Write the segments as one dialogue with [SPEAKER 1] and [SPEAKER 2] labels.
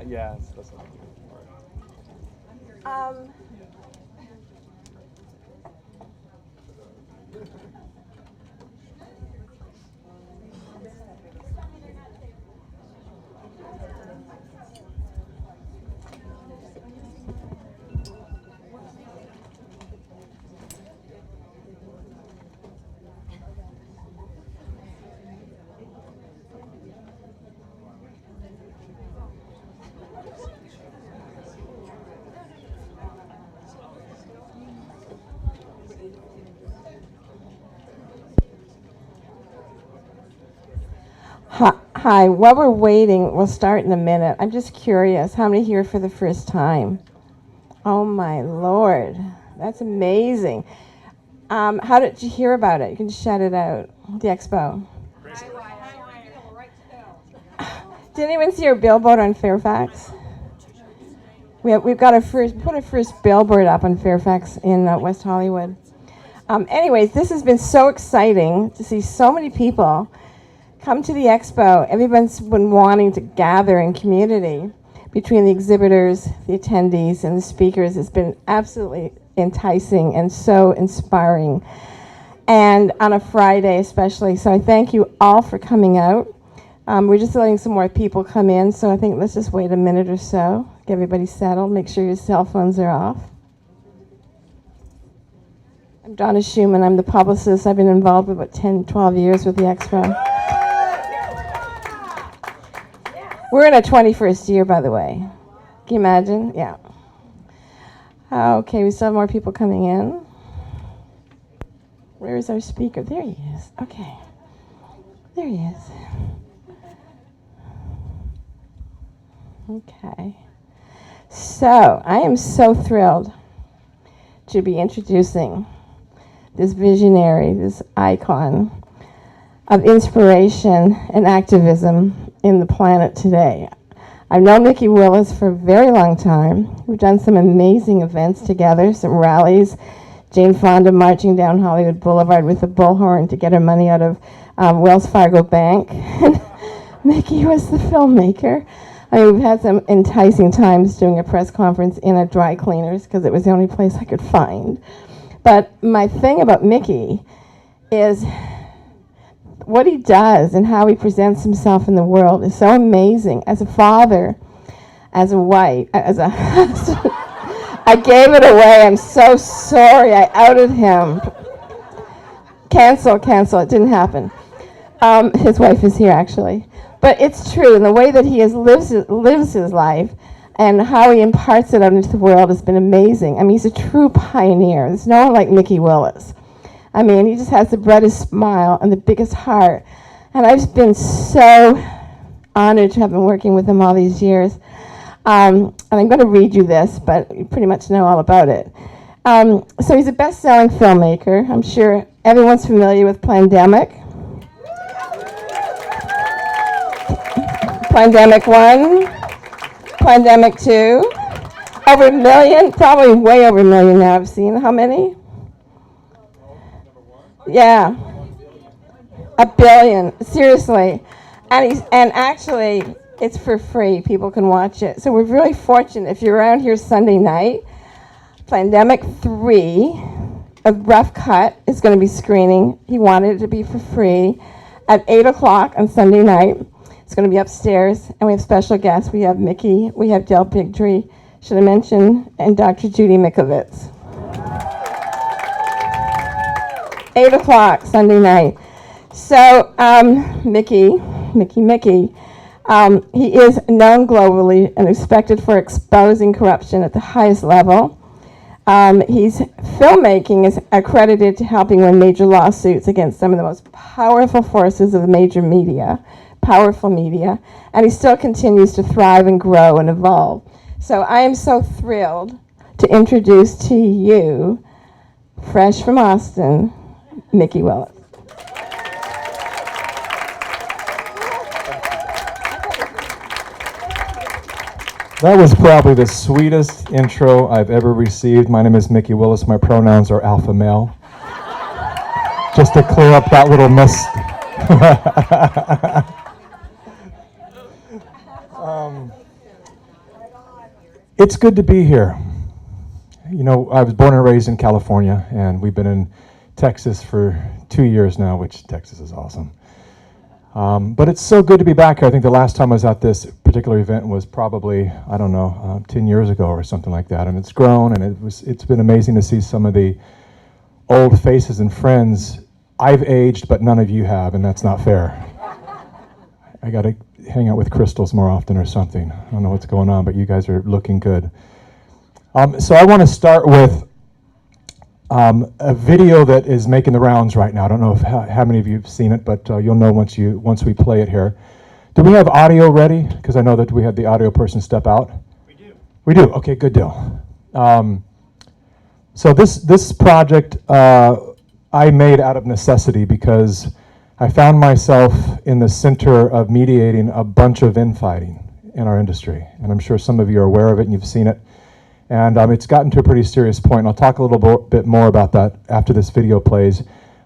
[SPEAKER 1] Yeah, that's
[SPEAKER 2] Hi, while we're waiting, we'll start in a minute. I'm just curious, how many here for the first time? Oh my Lord, that's amazing. How did you hear about it? You can just shout it out, the Expo. Did anyone see our billboard on Fairfax? We've got put our first billboard up on Fairfax in West Hollywood. Anyways, this has been so exciting to see so many people come to the Expo. Everyone's been wanting to gather in community between the exhibitors, the attendees, and the speakers. It's been absolutely enticing and so inspiring, and on a Friday especially. So I thank you all for coming out. We're just letting some more people come in, so I think let's just wait a minute or so, get everybody settled, make sure your cell phones are off. I'm Donna Schumann. I'm the publicist. I've been involved for about 10, 12 years with the Expo. We're in our 21st year, by the way. Can you imagine? Yeah. Okay, we still have more people coming in. Where is our speaker? There he is. Okay. There he is. Okay. So, I am so thrilled to be introducing this visionary, this icon of inspiration and activism in the planet today. I've known Mikki Willis for a very long time. We've done some amazing events together, some rallies. Jane Fonda marching down Hollywood Boulevard with a bullhorn to get her money out of Wells Fargo Bank. And Mikki was the filmmaker. I mean, we've had some enticing times doing a press conference in a dry cleaners because it was the only place I could find. But my thing about Mikki is what he does and how he presents himself in the world is so amazing. As a father, as a wife, as a husband. I gave it away. I'm so sorry. I outed him. Cancel. It didn't happen. His wife is here, actually. But it's true. And the way that he lives his life and how he imparts it out into the world has been amazing. I mean, he's a true pioneer. There's no one like Mikki Willis. I mean, he just has the brightest smile and the biggest heart. And I've been so honored to have been working with him all these years. And I'm going to read you this, but you pretty much know all about it. So he's a best-selling filmmaker. I'm sure everyone's familiar with Plandemic. Plandemic 1, Plandemic 2, over 1 million, probably way over 1 million now I've seen. How many? Yeah, a billion. Seriously, and actually, it's for free. People can watch it. So we're really fortunate. If you're around here Sunday night, Pandemic 3, a rough cut is going to be screening. He wanted it to be for free at 8 o'clock on Sunday night. It's going to be upstairs, and we have special guests. We have Mikki, we have Del Bigtree, should I mention, and Dr. Judy Mikovits. 8 o'clock Sunday night. So Mikki, he is known globally and respected for exposing corruption at the highest level. His filmmaking is accredited to helping win major lawsuits against some of the most powerful forces of the major media, powerful media, and he still continues to thrive and grow and evolve. So I am so thrilled to introduce to you, fresh from Austin, Mikki Willis.
[SPEAKER 1] That was probably the sweetest intro I've ever received. My name is Mikki Willis. My pronouns are alpha male. Just to clear up that little mess. It's good to be here. You know, I was born and raised in California, and we've been in Texas for 2 years now, which Texas is awesome. But it's so good to be back here. I think the last time I was at this particular event was probably, I don't know, 10 years ago or something like that. And it's grown, and it's been amazing to see some of the old faces and friends. I've aged, but none of you have, and that's not fair. I got to hang out with crystals more often or something. I don't know what's going on, but you guys are looking good. So I want to start with a video that is making the rounds right now. I don't know how many of you have seen it, but you'll know once we play it here. Do we have audio ready? Because I know that we had the audio person step out. We do. We do. Okay, good deal. So this project I made out of necessity because I found myself in the center of mediating a bunch of infighting in our industry, and I'm sure some of you are aware of it and you've seen it. And it's gotten to a pretty serious point. I'll talk a little bit more about that after this video plays.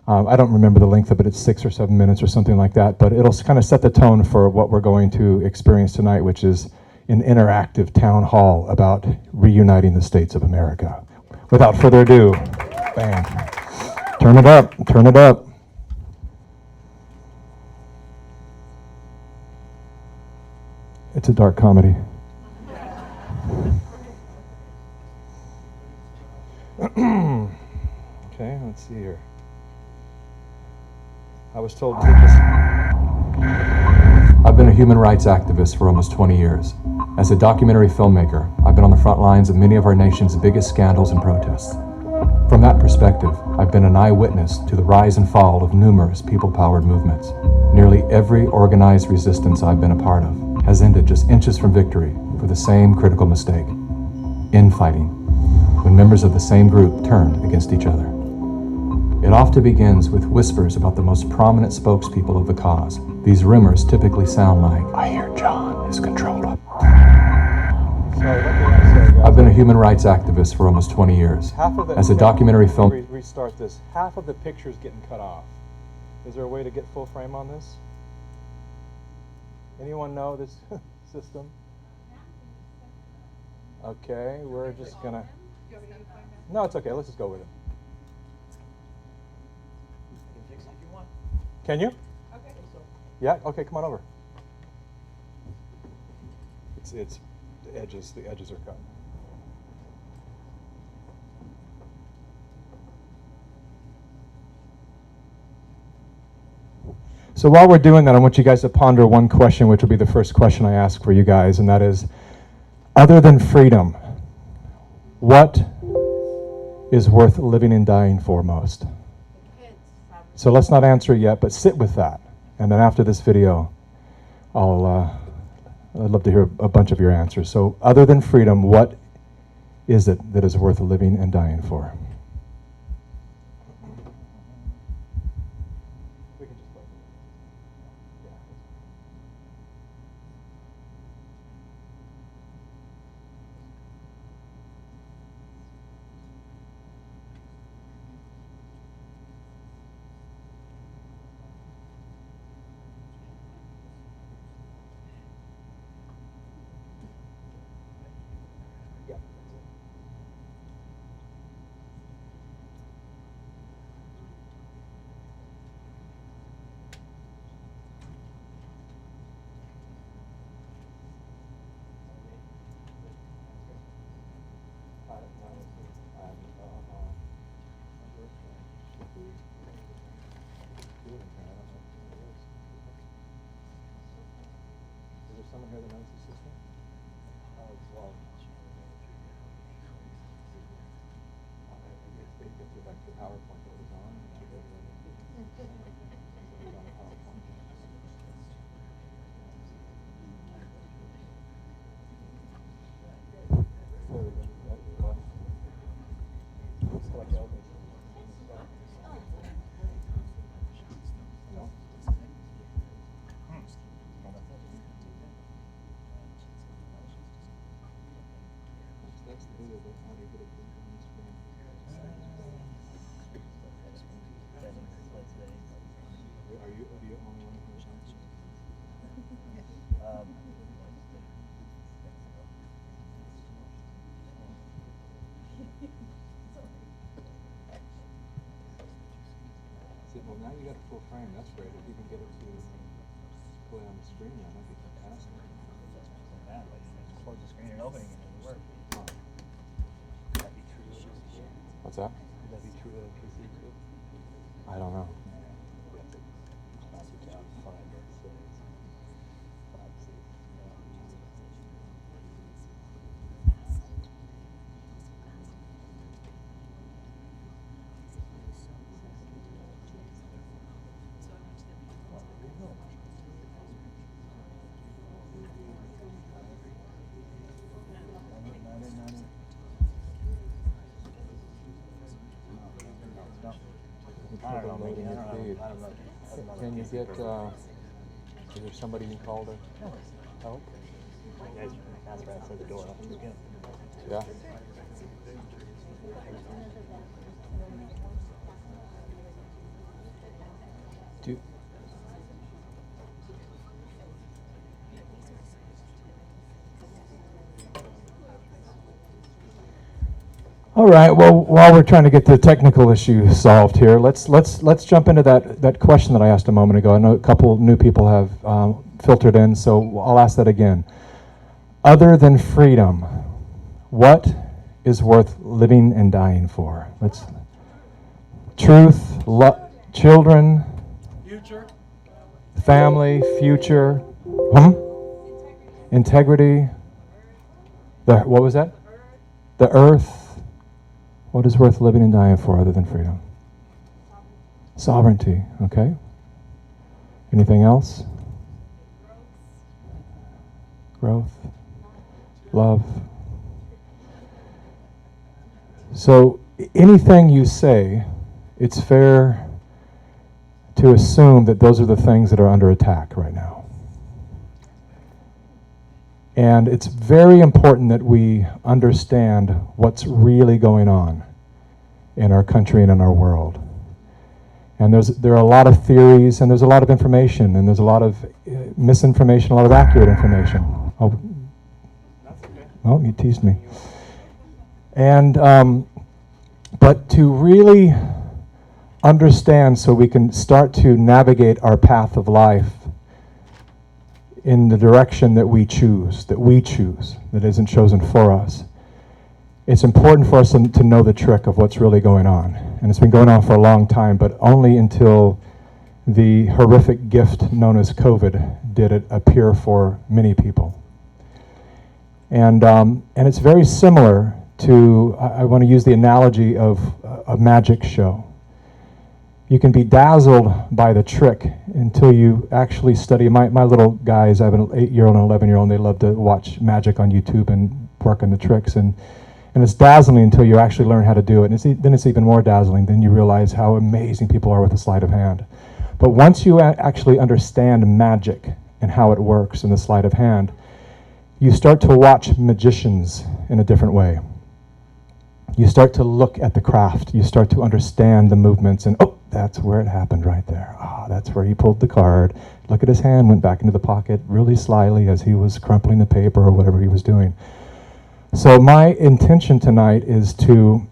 [SPEAKER 1] I don't remember the length of it. It's 6 or 7 minutes or something like that. But it'll kind of set the tone for what we're going to experience tonight, which is an interactive town hall about reuniting the states of America. Without further ado, bam. Turn it up. Turn it up. It's a dark comedy. Okay, let's see here. I was told to just...
[SPEAKER 3] I've been a human rights activist for almost 20 years. As a documentary filmmaker, I've been on the front lines of many of our nation's biggest scandals and protests. From that perspective, I've been an eyewitness to the rise and fall of numerous people-powered movements. Nearly every organized resistance I've been a part of has ended just inches from victory for the same critical mistake: infighting, when members of the same group turn against each other. It often begins with whispers about the most prominent spokespeople of the cause. These rumors typically sound like, "I hear John is controlled." I've been a human rights activist for almost 20 years. As a documentary film...
[SPEAKER 1] Restart this. Half of the picture's getting cut off. Is there a way to get full frame on this? Anyone know this system? Okay, we're just gonna... No, it's okay. Let's just go with it. Can you? Okay. Yeah. Okay. Come on over. It's the edges are cut. So while we're doing that, I want you guys to ponder one question, which will be the first question I ask for you guys, and that is, other than freedom, what is worth living and dying for most? So let's not answer yet, but sit with that. And then after this video, I'd love to hear a bunch of your answers. So other than freedom, what is it that is worth living and dying for? We can just play. Yeah.
[SPEAKER 3] now you got a full frame. That's great. If you can get it to play on the screen, that'd be fantastic.
[SPEAKER 4] Close the screen and opening it doesn't work. Could that be true?
[SPEAKER 3] What's that?
[SPEAKER 4] Could that be true of PC too?
[SPEAKER 3] I don't know.
[SPEAKER 4] Classic job, 5, 6, 5, 6. I don't know, maybe, I don't know.
[SPEAKER 3] Can you get, is there somebody you can call to help?
[SPEAKER 4] You guys ask right outside the door, I'll again.
[SPEAKER 3] Yeah. Do,
[SPEAKER 1] All right. Well, while we're trying to get the technical issue solved here, let's jump into that question that I asked a moment ago. I know a couple new people have filtered in, so I'll ask that again. Other than freedom, what is worth living and dying for? Let's truth, children,
[SPEAKER 5] Future.
[SPEAKER 1] family, future, integrity. What was that? The earth. What is worth living and dying for other than freedom? Sovereignty, okay. Anything else? Growth. Love. So anything you say, it's fair to assume that those are the things that are under attack right now. And it's very important that we understand what's really going on in our country and in our world. And there are a lot of theories, and there's a lot of information, and there's a lot of misinformation, a lot of accurate information. Oh, well, you teased me. And but to really understand, so we can start to navigate our path of life in the direction that we choose, that isn't chosen for us. It's important for us to know the trick of what's really going on. And it's been going on for a long time, but only until the horrific gift known as COVID did it appear for many people. And it's very similar to, I want to use the analogy of a magic show. You can be dazzled by the trick until you actually study. My little guys, I have an 8-year-old and an 11-year-old, and they love to watch magic on YouTube and work on the tricks. And it's dazzling until you actually learn how to do it. And then it's even more dazzling. Then you realize how amazing people are with a sleight of hand. But once you actually understand magic and how it works in the sleight of hand, you start to watch magicians in a different way. You start to look at the craft. You start to understand the movements, and oh, that's where it happened right there. Ah, that's where he pulled the card. Look at his hand, went back into the pocket really slyly as he was crumpling the paper or whatever he was doing. So my intention tonight is to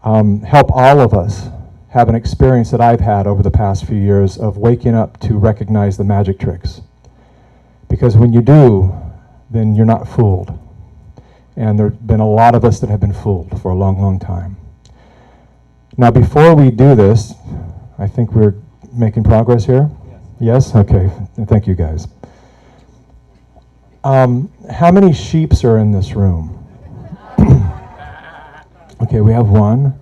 [SPEAKER 1] help all of us have an experience that I've had over the past few years of waking up to recognize the magic tricks. Because when you do, then you're not fooled. And there have been a lot of us that have been fooled for a long, long time. Now, before we do this, I think we're making progress here? Yes? Okay. Thank you, guys. How many sheeps are in this room? Okay, we have one.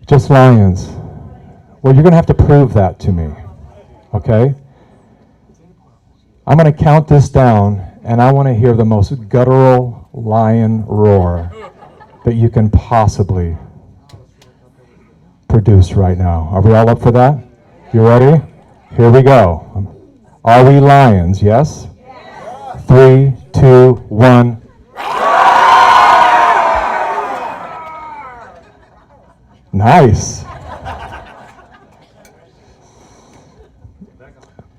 [SPEAKER 1] Just lions. Well, you're going to have to prove that to me. Okay? I'm going to count this down, and I want to hear the most guttural lion roar that you can possibly produce right now. Are we all up for that? You ready? Here we go. Are we lions? Yes? 3, 2, 1. Nice.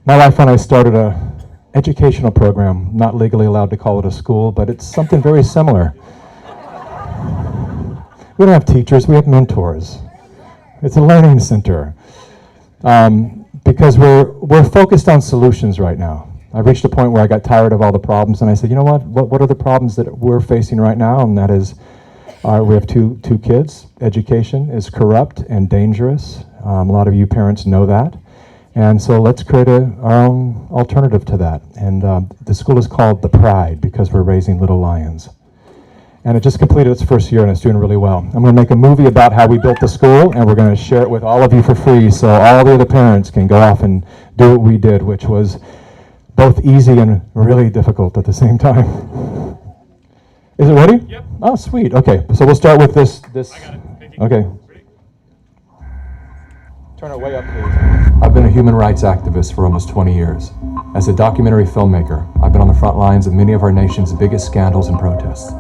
[SPEAKER 1] My wife and I started a educational program, not legally allowed to call it a school, but it's something very similar. We don't have teachers, we have mentors. It's a learning center. Because we're focused on solutions right now. I reached a point where I got tired of all the problems, and I said, you know what are the problems that we're facing right now? And that is, we have two kids. Education is corrupt and dangerous. A lot of you parents know that. And so let's create our own alternative to that. And the school is called The Pride because we're raising little lions. And it just completed its first year and it's doing really well. I'm going to make a movie about how we built the school, and we're going to share it with all of you for free so all the other parents can go off and do what we did, which was both easy and really difficult at the same time. Is it ready?
[SPEAKER 5] Yep.
[SPEAKER 1] Oh, sweet. Okay, so we'll start with this.
[SPEAKER 5] I got it. Thank you.
[SPEAKER 1] Okay.
[SPEAKER 5] Ready?
[SPEAKER 1] Turn it way up, please.
[SPEAKER 3] I've been a human rights activist for almost 20 years. As a documentary filmmaker, I've been on the front lines of many of our nation's biggest scandals and protests.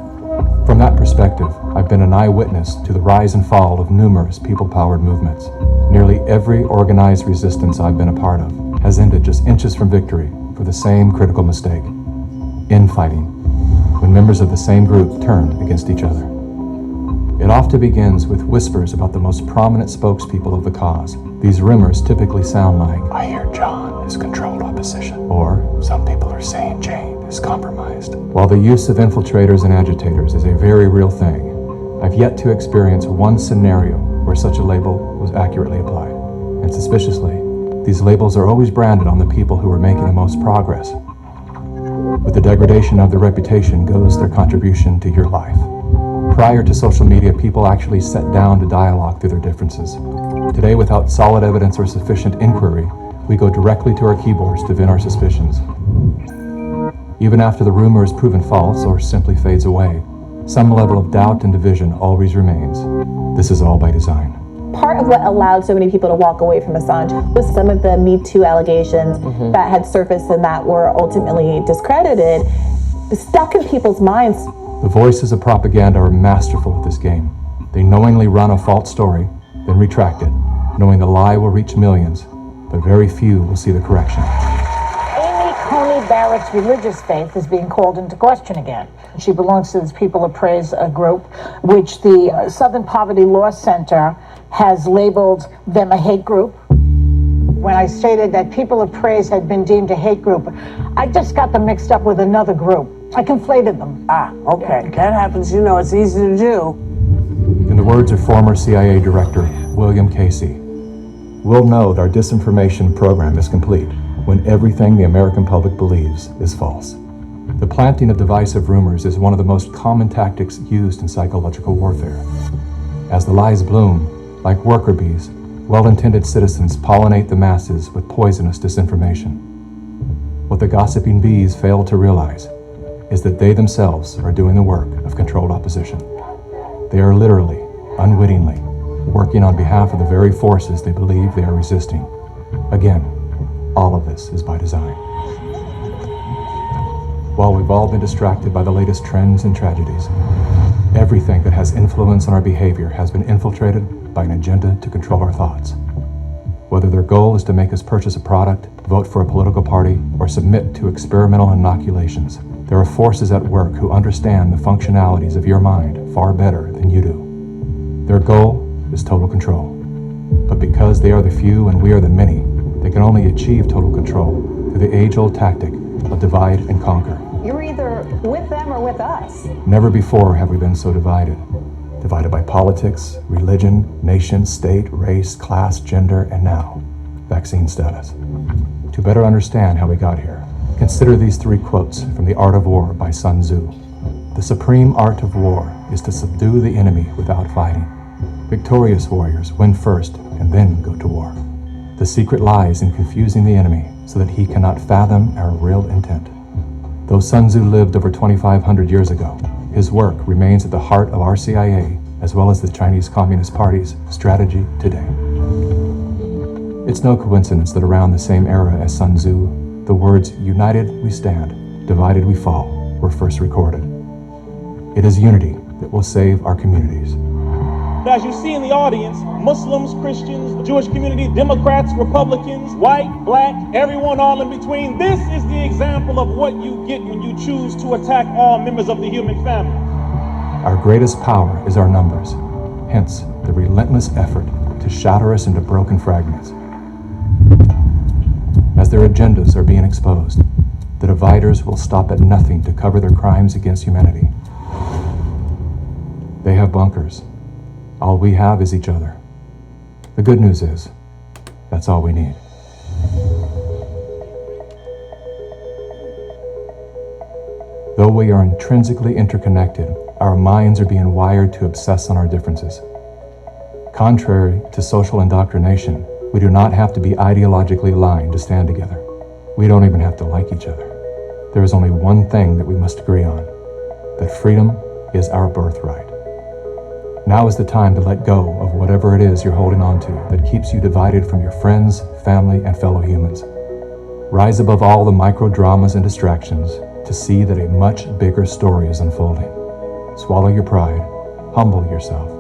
[SPEAKER 3] From that perspective, I've been an eyewitness to the rise and fall of numerous people-powered movements. Nearly every organized resistance I've been a part of has ended just inches from victory for the same critical mistake: infighting, when members of the same group turn against each other. It often begins with whispers about the most prominent spokespeople of the cause. These rumors typically sound like, "I hear John is controlled opposition," or "Some people are saying Jane is compromised." While the use of infiltrators and agitators is a very real thing, I've yet to experience one scenario where such a label was accurately applied. And suspiciously, these labels are always branded on the people who are making the most progress. With the degradation of their reputation goes their contribution to your life. Prior to social media, people actually sat down to dialogue through their differences. Today, without solid evidence or sufficient inquiry, we go directly to our keyboards to vent our suspicions. Even after the rumor is proven false or simply fades away, some level of doubt and division always remains. This is all by design.
[SPEAKER 6] Part of what allowed so many people to walk away from Assange was some of the Me Too allegations that had surfaced and that were ultimately discredited, stuck in people's minds.
[SPEAKER 3] The voices of propaganda are masterful at this game. They knowingly run a false story, then retract it, knowing the lie will reach millions, but very few will see the correction.
[SPEAKER 7] Amy Coney Barrett's religious faith is being called into question again. She belongs to this People of Praise group, which the Southern Poverty Law Center has labeled them a hate group. When I stated that People of Praise had been deemed a hate group, I just got them mixed up with another group. I conflated them.
[SPEAKER 8] Ah, okay. That happens, you know, it's easy to do.
[SPEAKER 3] In the words of former CIA Director William Casey, "We'll know that our disinformation program is complete when everything the American public believes is false." The planting of divisive rumors is one of the most common tactics used in psychological warfare. As the lies bloom, like worker bees, well-intended citizens pollinate the masses with poisonous disinformation. What the gossiping bees fail to realize is that they themselves are doing the work of controlled opposition. They are literally, unwittingly, working on behalf of the very forces they believe they are resisting. Again, all of this is by design. While we've all been distracted by the latest trends and tragedies, everything that has influence on our behavior has been infiltrated by an agenda to control our thoughts. Whether their goal is to make us purchase a product, vote for a political party, or submit to experimental inoculations, there are forces at work who understand the functionalities of your mind far better than you do. Their goal is total control. But because they are the few and we are the many, they can only achieve total control through the age-old tactic of divide and conquer.
[SPEAKER 7] You're either with them or with us.
[SPEAKER 3] Never before have we been so divided. Divided by politics, religion, nation, state, race, class, gender, and now, vaccine status. To better understand how we got here, consider these three quotes from The Art of War by Sun Tzu. "The supreme art of war is to subdue the enemy without fighting. Victorious warriors win first and then go to war. The secret lies in confusing the enemy so that he cannot fathom our real intent." Though Sun Tzu lived over 2,500 years ago, his work remains at the heart of our CIA, as well as the Chinese Communist Party's strategy today. It's no coincidence that around the same era as Sun Tzu, the words "united we stand, divided we fall" were first recorded. It is unity that will save our communities.
[SPEAKER 5] As you see in the audience, Muslims, Christians, the Jewish community, Democrats, Republicans, white, black, everyone all in between. This is the example of what you get when you choose to attack all members of the human family.
[SPEAKER 3] Our greatest power is our numbers, hence the relentless effort to shatter us into broken fragments. As their agendas are being exposed, the dividers will stop at nothing to cover their crimes against humanity. They have bunkers. All we have is each other. The good news is, that's all we need. Though we are intrinsically interconnected, our minds are being wired to obsess on our differences. Contrary to social indoctrination, we do not have to be ideologically aligned to stand together. We don't even have to like each other. There is only one thing that we must agree on, that freedom is our birthright. Now is the time to let go of whatever it is you're holding on to that keeps you divided from your friends, family, and fellow humans. Rise above all the micro dramas and distractions to see that a much bigger story is unfolding. Swallow your pride, humble yourself,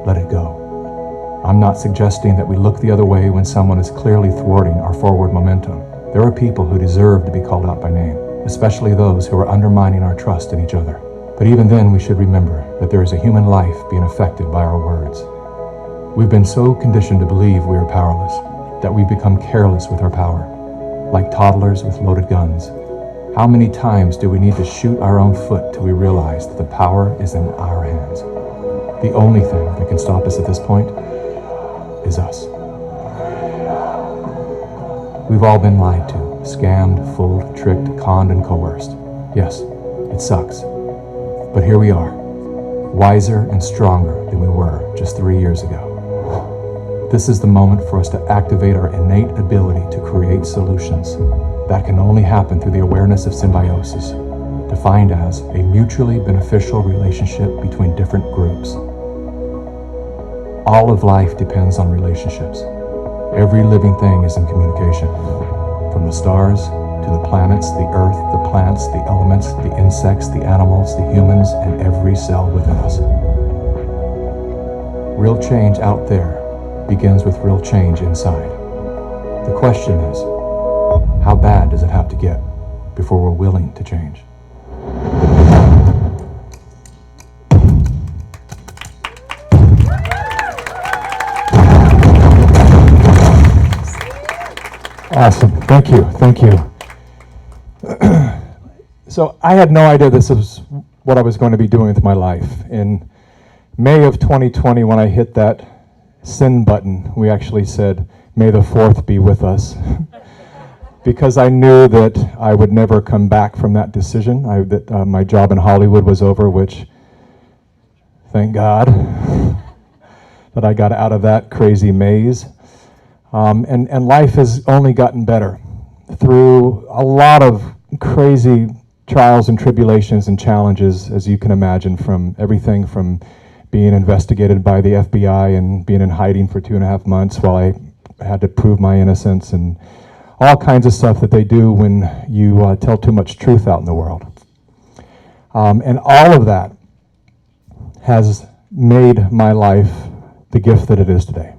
[SPEAKER 3] let it go. I'm not suggesting that we look the other way when someone is clearly thwarting our forward momentum. There are people who deserve to be called out by name, especially those who are undermining our trust in each other. But even then, we should remember that there is a human life being affected by our words. We've been so conditioned to believe we are powerless that we've become careless with our power, like toddlers with loaded guns. How many times do we need to shoot our own foot till we realize that the power is in our hands? The only thing that can stop us at this point is us. We've all been lied to, scammed, fooled, tricked, conned, and coerced. Yes, it sucks. But here we are, wiser and stronger than we were just 3 years ago. This is the moment for us to activate our innate ability to create solutions. That can only happen through the awareness of symbiosis, defined as a mutually beneficial relationship between different groups. All of life depends on relationships. Every living thing is in communication, from the stars to the planets, the earth, the plants, the elements, the insects, the animals, the humans, and every cell within us. Real change out there begins with real change inside. The question is, how bad does it have to get before we're willing to change?
[SPEAKER 1] Awesome. Thank you. Thank you. So I had no idea this was what I was going to be doing with my life. In May of 2020, when I hit that send button, we actually said, "May the 4th be with us." Because I knew that I would never come back from that decision. That my job in Hollywood was over, which, thank God, that I got out of that crazy maze. And life has only gotten better through a lot of crazy trials and tribulations and challenges, as you can imagine, from everything from being investigated by the FBI and being in hiding for 2.5 months while I had to prove my innocence, and all kinds of stuff that they do when you tell too much truth out in the world. And all of that has made my life the gift that it is today.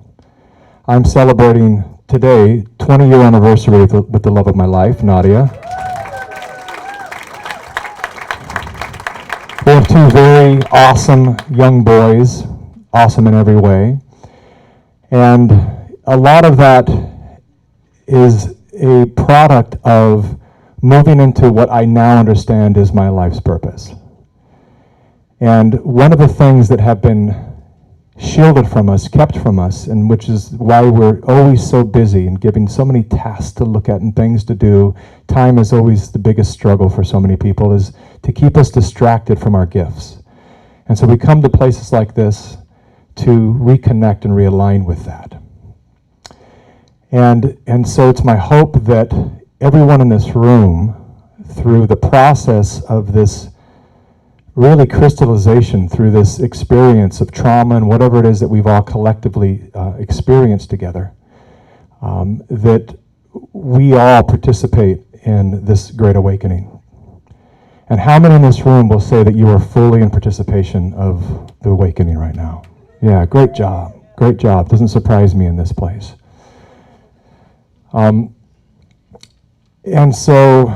[SPEAKER 1] I'm celebrating today 20-year anniversary with the love of my life, Nadia. We have 2 very awesome young boys, awesome in every way. And a lot of that is a product of moving into what I now understand is my life's purpose. And one of the things that have been shielded from us, kept from us, and which is why we're always so busy and given so many tasks to look at and things to do. Time is always the biggest struggle for so many people, is to keep us distracted from our gifts. And so we come to places like this to reconnect and realign with that. And so it's my hope that everyone in this room, through the process of this really crystallization, through this experience of trauma and whatever it is that we've all collectively experienced together, that we all participate in this great awakening. And how many in this room will say that you are fully in participation of the awakening right now? Yeah, great job. Great job. Doesn't surprise me in this place. And so,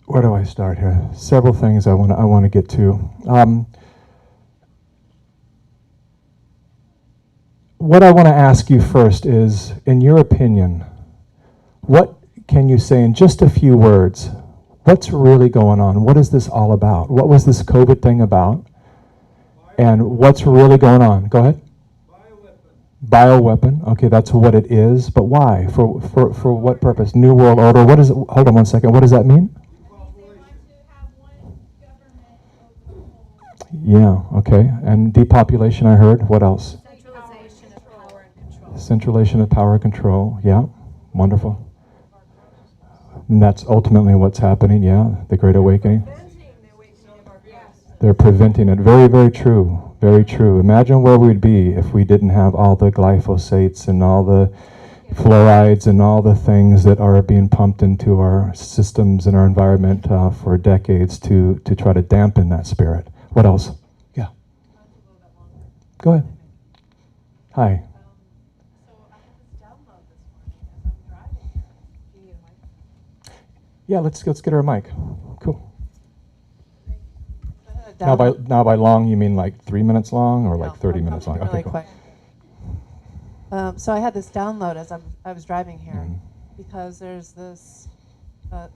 [SPEAKER 1] where do I start here? Several things I want to get to. what I want to ask you first is, in your opinion, what can you say in just a few words? What's really going on? What is this all about? What was this COVID thing about? And what's really going on? Go ahead. Bioweapon. Okay, that's what it is. But why? For what purpose? New World Order. What is it? Hold on one second. What does that mean? Yeah, okay. And depopulation, I heard. What else?
[SPEAKER 9] Centralization of power and control.
[SPEAKER 1] Centralization of power and control. Yeah, wonderful. And that's ultimately what's happening, yeah, the Great Awakening. They're preventing it. Very, very true. Very true. Imagine where we'd be if we didn't have all the glyphosates and all the fluorides and all the things that are being pumped into our systems and our environment for decades to try to dampen that spirit. What else? Yeah. Go ahead. Hi. Yeah, let's get her a mic. Cool. Now by long you mean like 3 minutes long or like 30 minutes long?
[SPEAKER 10] Really
[SPEAKER 1] Okay, cool.
[SPEAKER 10] quick. So I had this download as I was driving here, because there's this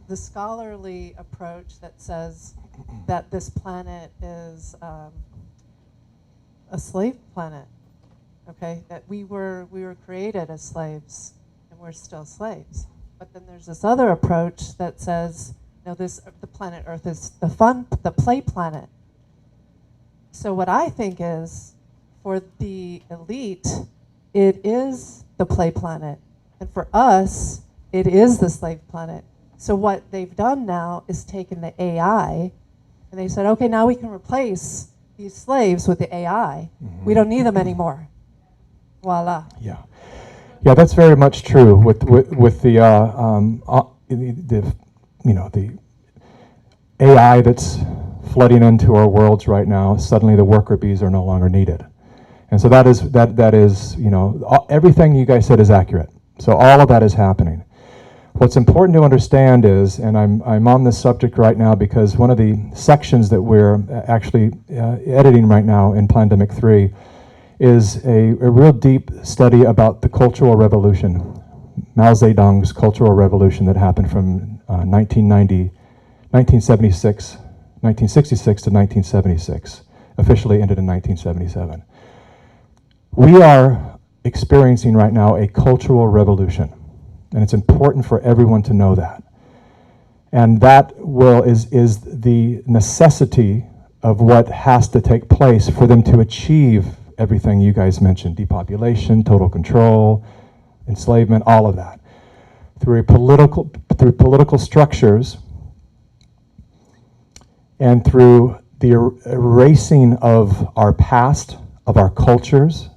[SPEAKER 10] the scholarly approach that says that this planet is a slave planet. Okay, that we were created as slaves and we're still slaves. But then there's this other approach that says, no, the planet Earth is the play planet. So what I think is, for the elite, it is the play planet. And for us, it is the slave planet. So what they've done now is taken the AI, and they said, okay, now we can replace these slaves with the AI. Mm-hmm. We don't need them anymore. Voila.
[SPEAKER 1] Yeah. Yeah, that's very much true with the AI that's flooding into our worlds right now. Suddenly, the worker bees are no longer needed, and so that is everything you guys said is accurate. So all of that is happening. What's important to understand is, and I'm on this subject right now because one of the sections that we're actually editing right now in Plandemic 3 is a real deep study about the Cultural Revolution, Mao Zedong's Cultural Revolution that happened from 1966 to 1976, officially ended in 1977. We are experiencing right now a cultural revolution, and it's important for everyone to know that. And that is the necessity of what has to take place for them to achieve everything you guys mentioned: depopulation, total control, enslavement, all of that. Through political structures and through the erasing of our past, of our cultures,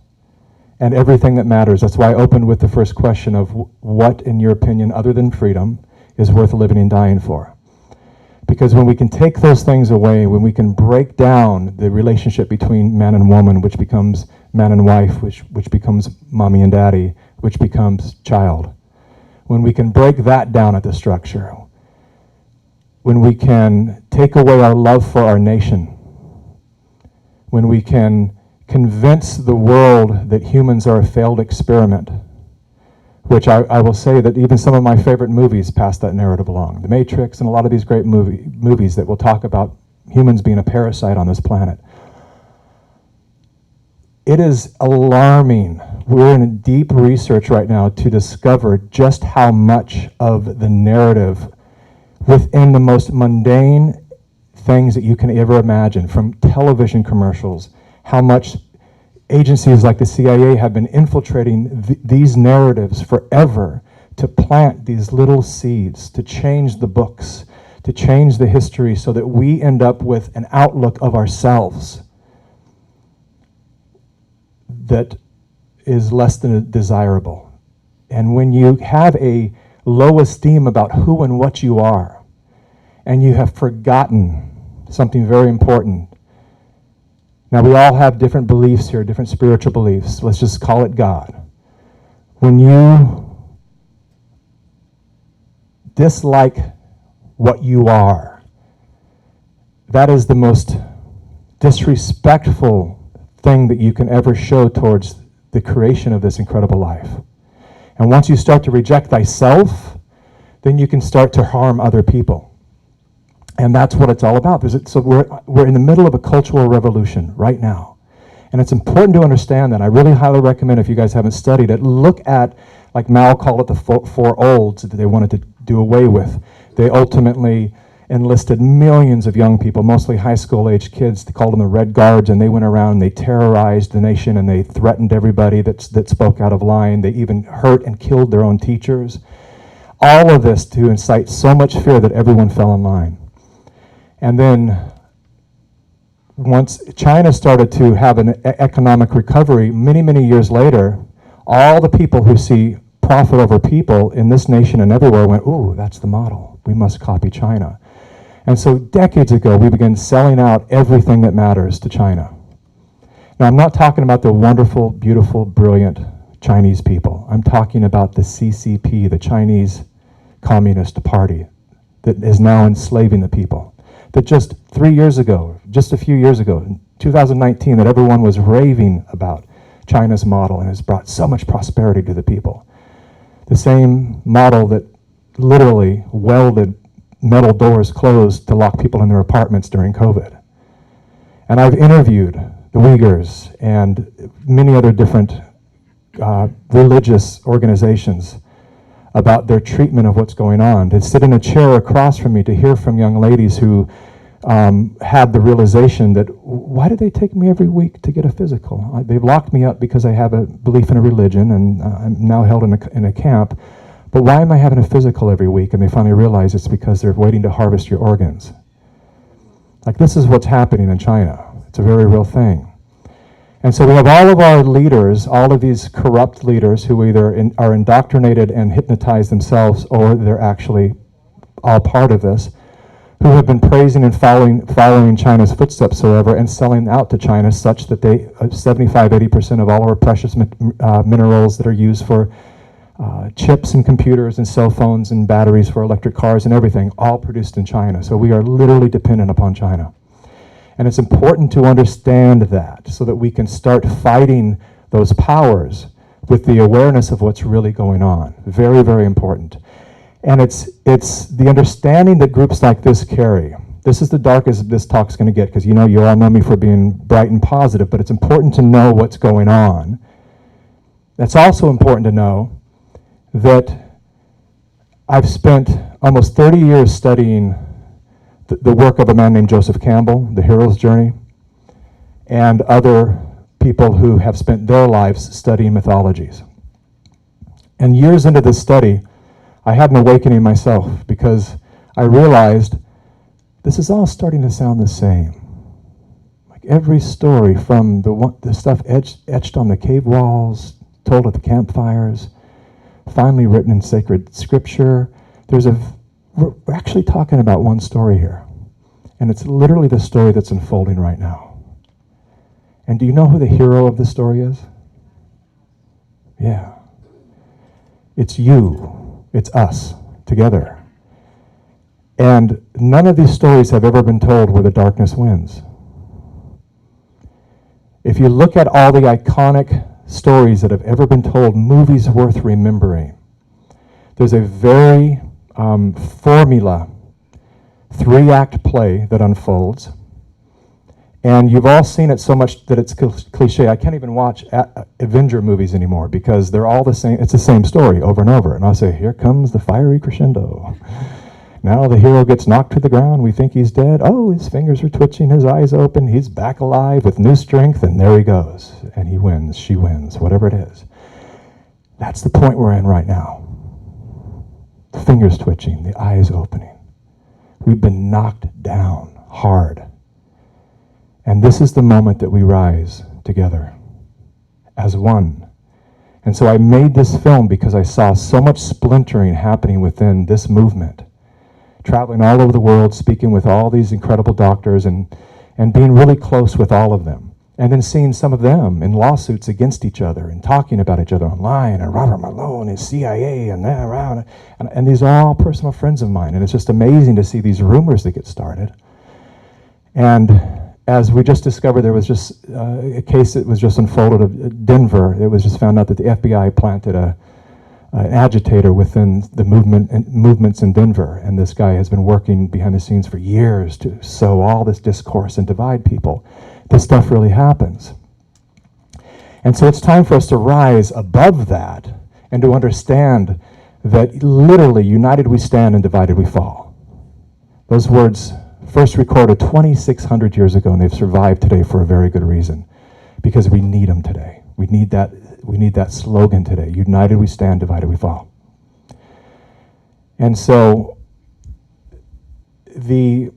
[SPEAKER 1] and everything that matters. That's why I opened with the first question of what, in your opinion, other than freedom, is worth living and dying for. Because when we can take those things away, when we can break down the relationship between man and woman, which becomes man and wife, which becomes mommy and daddy, which becomes child, when we can break that down at the structure, when we can take away our love for our nation, when we can convince the world that humans are a failed experiment, which I will say that even some of my favorite movies pass that narrative along. The Matrix and a lot of these great movies that will talk about humans being a parasite on this planet. It is alarming. We're in deep research right now to discover just how much of the narrative within the most mundane things that you can ever imagine, from television commercials, how much agencies like the CIA have been infiltrating these narratives forever to plant these little seeds, to change the books, to change the history so that we end up with an outlook of ourselves that is less than desirable. And when you have a low esteem about who and what you are, and you have forgotten something very important. Now, we all have different beliefs here, different spiritual beliefs. Let's just call it God. When you dislike what you are, that is the most disrespectful thing that you can ever show towards the creation of this incredible life. And once you start to reject thyself, then you can start to harm other people. And that's what it's all about. So we're in the middle of a cultural revolution right now. And it's important to understand that. I really highly recommend, if you guys haven't studied it, look at, like Mao called it, the four olds that they wanted to do away with. They ultimately enlisted millions of young people, mostly high school age kids. They called them the Red Guards, and they went around, they terrorized the nation, and they threatened everybody that spoke out of line. They even hurt and killed their own teachers. All of this to incite so much fear that everyone fell in line. And then once China started to have an economic recovery, many, many years later, all the people who see profit over people in this nation and everywhere went, ooh, that's the model. We must copy China. And so decades ago, we began selling out everything that matters to China. Now, I'm not talking about the wonderful, beautiful, brilliant Chinese people. I'm talking about the CCP, the Chinese Communist Party, that is now enslaving the people. That just 3 years ago, just a few years ago, in 2019, that everyone was raving about China's model and has brought so much prosperity to the people. The same model that literally welded metal doors closed to lock people in their apartments during COVID. And I've interviewed the Uyghurs and many other different religious organizations about their treatment of what's going on, to sit in a chair across from me to hear from young ladies who had the realization that, why do they take me every week to get a physical? They've locked me up because I have a belief in a religion, and I'm now held in a camp. But why am I having a physical every week? And they finally realize it's because they're waiting to harvest your organs. Like, this is what's happening in China. It's a very real thing. And so we have all of our leaders, all of these corrupt leaders who either are indoctrinated and hypnotized themselves, or they're actually all part of this, who have been praising and following China's footsteps forever and selling out to China, such that they 75-80% of all our precious minerals that are used for chips and computers and cell phones and batteries for electric cars and everything, all produced in China. So we are literally dependent upon China. And it's important to understand that so that we can start fighting those powers with the awareness of what's really going on. Very, very important. And it's the understanding that groups like this carry. This is the darkest this talk's going to get, because you all know me for being bright and positive, but it's important to know what's going on. It's also important to know that I've spent almost 30 years studying the work of a man named Joseph Campbell, The Hero's Journey, and other people who have spent their lives studying mythologies. And years into this study, I had an awakening myself, because I realized this is all starting to sound the same. Like every story, from the stuff etched on the cave walls, told at the campfires, finally written in sacred scripture, we're actually talking about one story here. And it's literally the story that's unfolding right now. And do you know who the hero of the story is? Yeah. It's you. It's us, together. And none of these stories have ever been told where the darkness wins. If you look at all the iconic stories that have ever been told, movies worth remembering, there's a very formula 3-act play that unfolds, and you've all seen it so much that it's cliche. I can't even watch Avenger movies anymore, because they're all the same. It's the same story over and over, and I'll say, here comes the fiery crescendo. Now the hero gets knocked to the ground, we think he's dead. Oh, his fingers are twitching, his eyes open, he's back alive with new strength, and there he goes, and he wins, she wins, whatever it is. That's the point we're in right now. The fingers twitching, the eyes opening. We've been knocked down hard. And this is the moment that we rise together as one. And so I made this film because I saw so much splintering happening within this movement. Traveling all over the world, speaking with all these incredible doctors, and being really close with all of them. And then seeing some of them in lawsuits against each other and talking about each other online, and Robert Malone and CIA and that around. And these are all personal friends of mine. And it's just amazing to see these rumors that get started. And as we just discovered, there was just a case that was just unfolded of Denver. It was just found out that the FBI planted an agitator within the movements in Denver, and this guy has been working behind the scenes for years to sow all this discourse and divide people. This stuff really happens. And so it's time for us to rise above that and to understand that literally, united we stand and divided we fall. Those words first recorded 2,600 years ago, and they've survived today for a very good reason, because we need them today. We need that slogan today. United we stand, divided we fall. And so the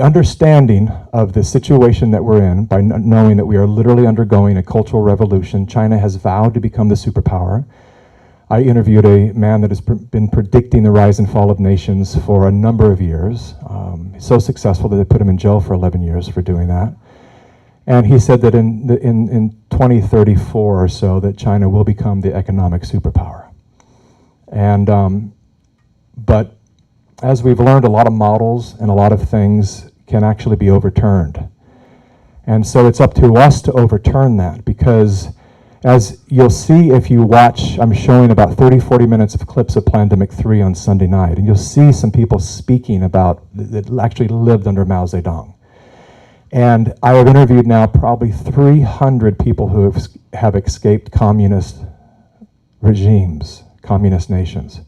[SPEAKER 1] understanding of the situation that we're in, by knowing that we are literally undergoing a cultural revolution. China has vowed to become the superpower. I interviewed a man that has been predicting the rise and fall of nations for a number of years. So successful that they put him in jail for 11 years for doing that. And he said that in 2034 or so, that China will become the economic superpower. And but as we've learned, a lot of models and a lot of things can actually be overturned. And so it's up to us to overturn that, because as you'll see if you watch, I'm showing about 30-40 minutes of clips of Plandemic 3 on Sunday night, and you'll see some people speaking about that actually lived under Mao Zedong. And I have interviewed now probably 300 people who have escaped communist regimes, communist nations.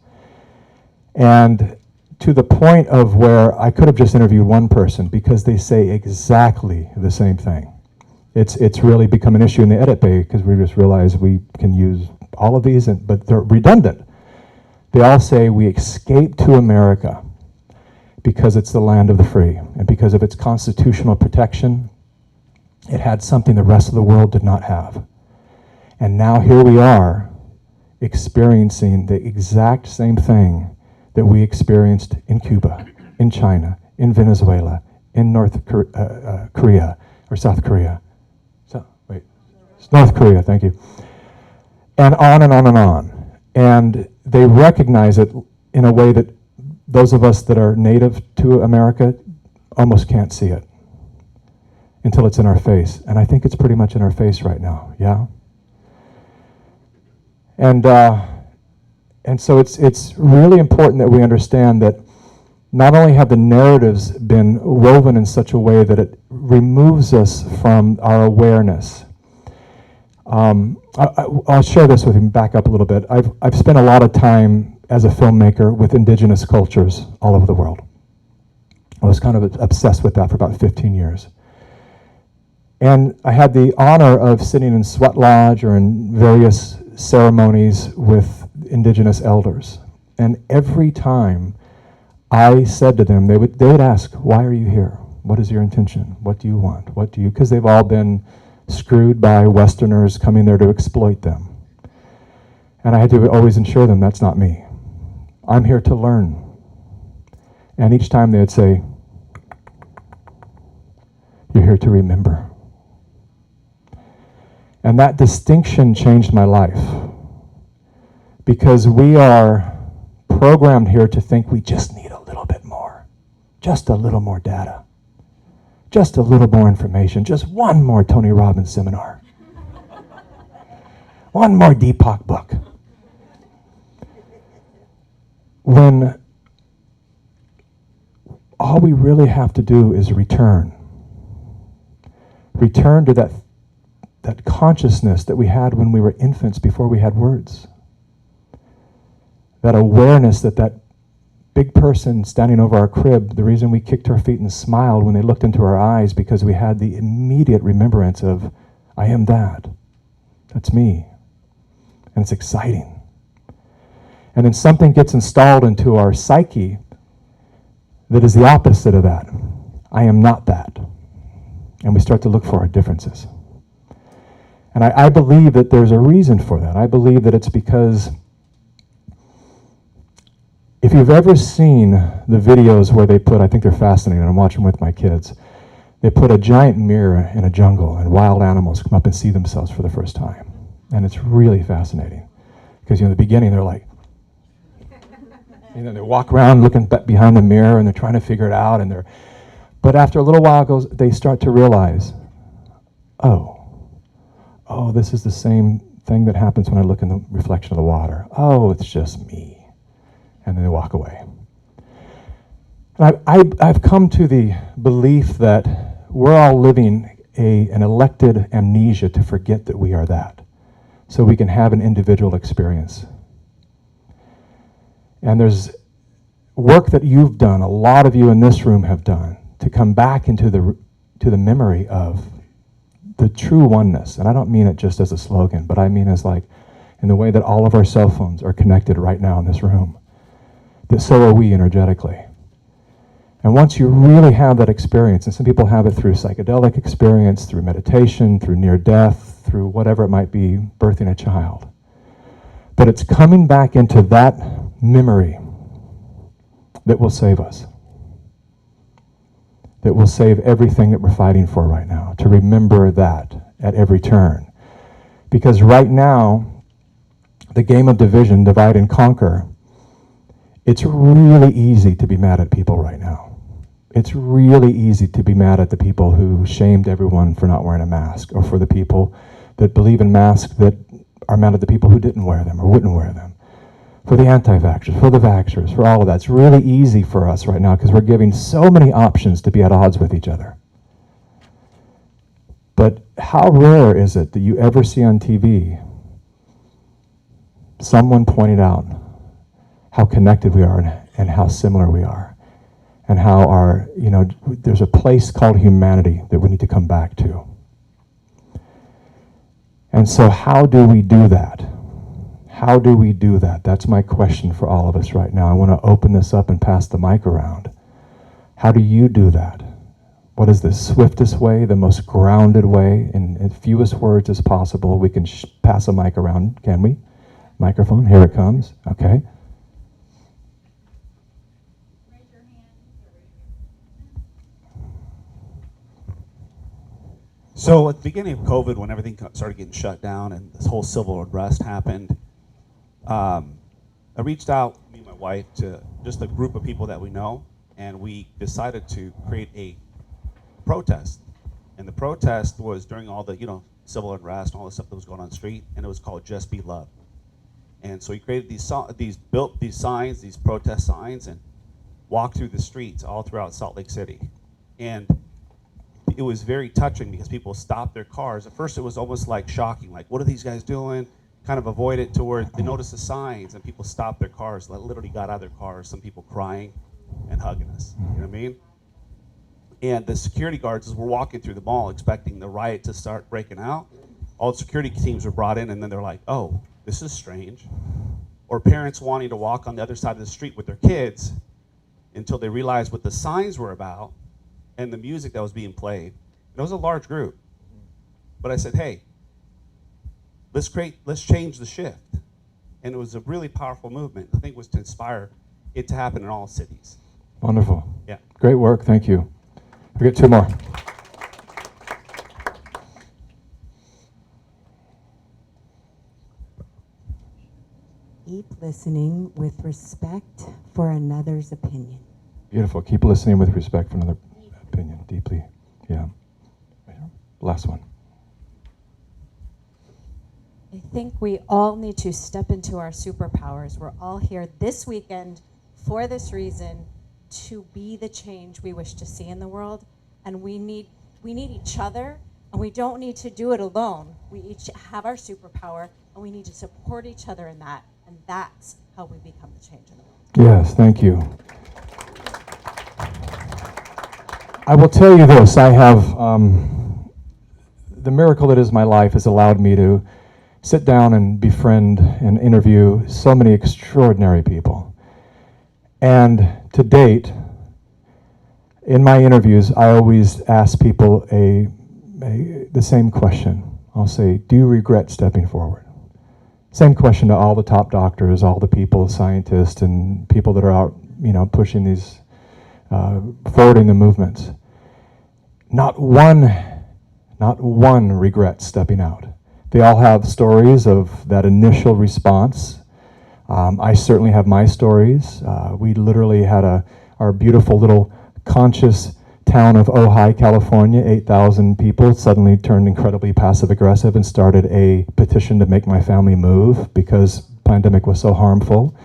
[SPEAKER 1] And to the point of where I could have just interviewed one person, because they say exactly the same thing. It's really become an issue in the edit bay, because we just realized we can use all of these, but they're redundant. They all say we escaped to America because it's the land of the free, and because of its constitutional protection, it had something the rest of the world did not have. And now here we are experiencing the exact same thing that we experienced in Cuba, in China, in Venezuela, in North Korea, or South Korea. North Korea, thank you. And on and on and on. And they recognize it in a way that those of us that are native to America almost can't see it until it's in our face. And I think it's pretty much in our face right now, yeah? And so it's really important that we understand that not only have the narratives been woven in such a way that it removes us from our awareness. I'll share this with you, back up a little bit. I've spent a lot of time as a filmmaker with indigenous cultures all over the world. I was kind of obsessed with that for about 15 years. And I had the honor of sitting in sweat lodge or in various ceremonies with indigenous elders. And every time I said to them, they would ask, why are you here? What is your intention? What do you want? What do you, because they've all been screwed by Westerners coming there to exploit them. And I had to always assure them, that's not me. I'm here to learn. And each time they'd say, you're here to remember. And that distinction changed my life, because we are programmed here to think we just need a little bit more, just a little more data, just a little more information, just one more Tony Robbins seminar, one more Deepak book. When all we really have to do is return to that consciousness that we had when we were infants before we had words. That awareness that big person standing over our crib, the reason we kicked our feet and smiled when they looked into our eyes, because we had the immediate remembrance of, I am that. That's me. And it's exciting. And then something gets installed into our psyche that is the opposite of that. I am not that. And we start to look for our differences. And I believe that there's a reason for that. I believe that it's because if you've ever seen the videos where they put, I think they're fascinating, I'm watching with my kids, they put a giant mirror in a jungle and wild animals come up and see themselves for the first time. And it's really fascinating. Because in the beginning they're like, they walk around looking behind the mirror and they're trying to figure it out, and they're But after a little while goes, they start to realize, oh, this is the same thing that happens when I look in the reflection of the water. Oh, it's just me. And then they walk away. And I've come to the belief that we're all living an elected amnesia to forget that we are that, so we can have an individual experience. And there's work that you've done, a lot of you in this room have done, to come back into the memory of the true oneness. And I don't mean it just as a slogan, but I mean as like in the way that all of our cell phones are connected right now in this room, that so are we energetically. And once you really have that experience, and some people have it through psychedelic experience, through meditation, through near death, through whatever it might be, birthing a child, but it's coming back into that memory that will save us, that will save everything that we're fighting for right now, to remember that at every turn. Because right now, the game of division, divide and conquer, it's really easy to be mad at people right now. It's really easy to be mad at the people who shamed everyone for not wearing a mask, or for the people that believe in masks that are mad at the people who didn't wear them or wouldn't wear them. For the anti-vaxxers, for the vaxxers, for all of that. It's really easy for us right now because we're giving so many options to be at odds with each other. But how rare is it that you ever see on TV someone pointed out how connected we are and how similar we are, and how there's a place called humanity that we need to come back to. And so how do we do that? How do we do that? That's my question for all of us right now. I want to open this up and pass the mic around. How do you do that? What is the swiftest way, the most grounded way, in as fewest words as possible? We can pass a mic around, can we? Microphone, here it comes. Okay.
[SPEAKER 11] So at the beginning of COVID, when everything started getting shut down and this whole civil unrest happened, I reached out, me and my wife, to just a group of people that we know, and we decided to create a protest. And the protest was during all the, civil unrest and all the stuff that was going on the street, and it was called Just Be Love. And so we created built these signs, these protest signs, and walked through the streets all throughout Salt Lake City. And it was very touching because people stopped their cars. At first it was almost like shocking, like, what are these guys doing? Kind of avoid it, to where they noticed the signs and people stopped their cars, literally got out of their cars, some people crying and hugging us, you know what I mean? And the security guards, as we're walking through the mall expecting the riot to start breaking out, all the security teams were brought in, and then they're like, oh, this is strange. Or parents wanting to walk on the other side of the street with their kids until they realized what the signs were about and the music that was being played. And it was a large group. But I said, hey, let's change the shift. And it was a really powerful movement. I think it was to inspire it to happen in all cities.
[SPEAKER 1] Wonderful.
[SPEAKER 11] Yeah.
[SPEAKER 1] Great work, thank you. We get two more.
[SPEAKER 12] Keep listening with respect for another's opinion.
[SPEAKER 1] Beautiful. Keep listening with respect for another opinion. Deeply. Yeah. Last one.
[SPEAKER 9] I think we all need to step into our superpowers. We're all here this weekend for this reason, to be the change we wish to see in the world. And we need each other, and we don't need to do it alone. We each have our superpower, and we need to support each other in that. And that's how we become the change in the world.
[SPEAKER 1] Yes, thank you. I will tell you this, I have, the miracle that is my life has allowed me to sit down and befriend and interview so many extraordinary people. And to date, in my interviews, I always ask people the same question. I'll say, do you regret stepping forward? Same question to all the top doctors, all the people, scientists, and people that are out, pushing these, forwarding the movements. Not one regrets stepping out. They all have stories of that initial response. I certainly have my stories. We literally had our beautiful little conscious town of Ojai, California, 8,000 people suddenly turned incredibly passive aggressive and started a petition to make my family move because pandemic was so harmful.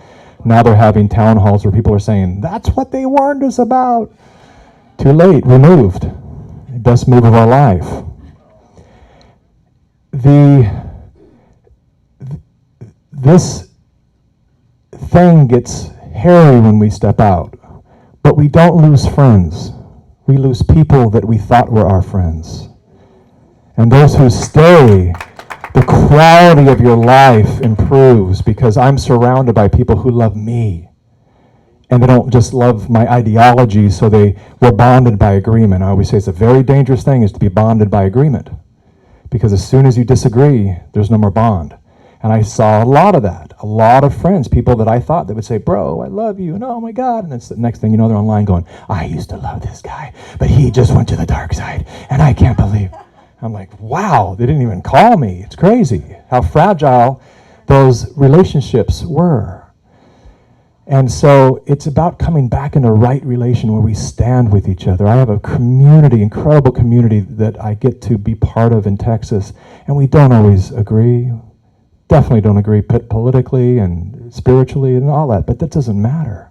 [SPEAKER 1] Now they're having town halls where people are saying, that's what they warned us about. Too late, we moved. Best move of our life. This thing gets hairy when we step out, but we don't lose friends. We lose people that we thought were our friends. And those who stay, the quality of your life improves because I'm surrounded by people who love me. And they don't just love my ideology, so we're bonded by agreement. I always say it's a very dangerous thing is to be bonded by agreement. Because as soon as you disagree, there's no more bond. And I saw a lot of that. A lot of friends, people that I thought that would say, bro, I love you, and oh my God. And it's the next thing you know, they're online going, I used to love this guy, but he just went to the dark side, and I can't believe. I'm like, wow, they didn't even call me. It's crazy how fragile those relationships were. And so it's about coming back in a right relation where we stand with each other. I have a community, incredible community that I get to be part of in Texas, and we don't always agree. Definitely don't agree politically and spiritually and all that, but that doesn't matter.